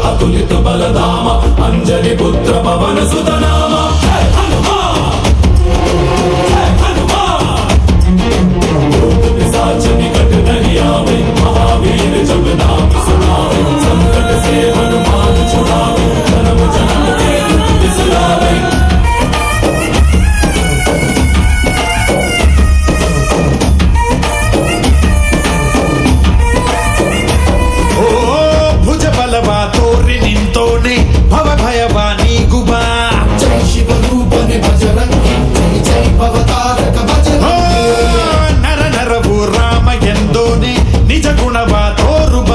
अतुलित बलधाम अंजनी पुत्र पवन सुत नाम जय हनुमान जय हनुमान भूत पिशाच निकट नहीं आवे महावीर जब नाम सुनावे संकट से हनुमान छुड़ावे जन्म जन्म के दुख बिसरावे। भव भयवानी गुबा जय शिव रूपने बजरंगी जय जय भवतारक बजरंगी नर नरवु राम ಎಂದೋನೆ ನಿಜ ಗುಣವ ತೋರುಬ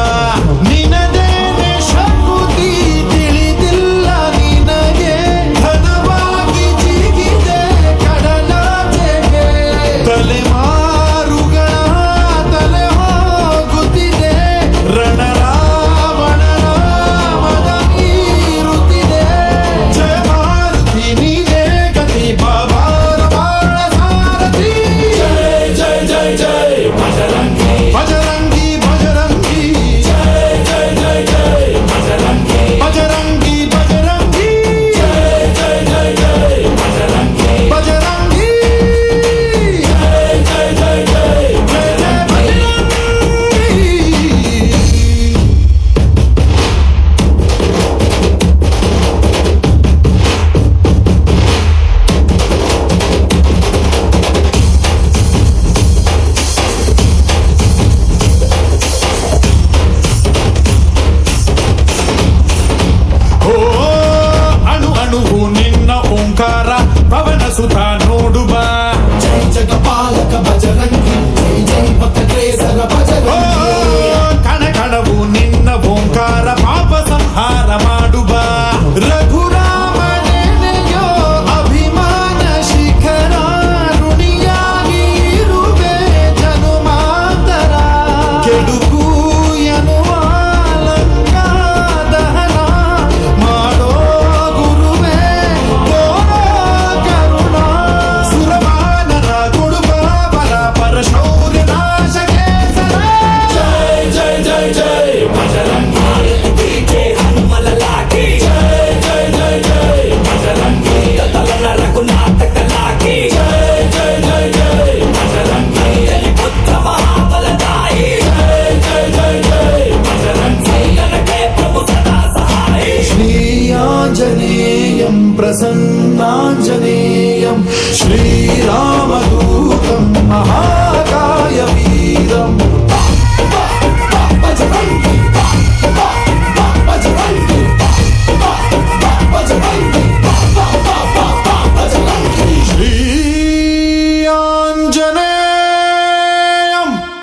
ನಿನದೇನೆ ಶಕ್ತಿ ತಿಳಿದಿಲ್ಲ ನಿನಗೆ ಘನವಾಗಿ ಜಿಗಿದೆ ಕಡಲಾಚೆಗೆ ತಲೆಮಾರುಗಳ ತಲೆ ಹೋಗುತ್ತಿದೆ ಸುತ ನೋಡುವ ಜೈ ಜಗಪಾಲಕ ಬಜರಂಗಿ ಜೈ ಜೈ ಭಕ್ತ ಕೇಸರ ಬಜರಂಗಿ ಕಣ ಕಣವು ನಿನ್ನ ಓಂಕಾರ ಪಾಪ ಸಂಹಾರ ಮಾಡುವ ರಘುರಾಮನೆನೆಯೋ ಅಭಿಮಾನ ಶಿಖರ ಋಣಿಯಾಗಿ ಇರುವೆ ಜನುಮಾಂತರ ಕೆಡುಕು ಎನ್ನುವ ಲಂಕಾ ದಹನ ಮಾಡೋ ಗುರುವೇ प्रसन्नाञ्जनेयं श्रीरामदूतं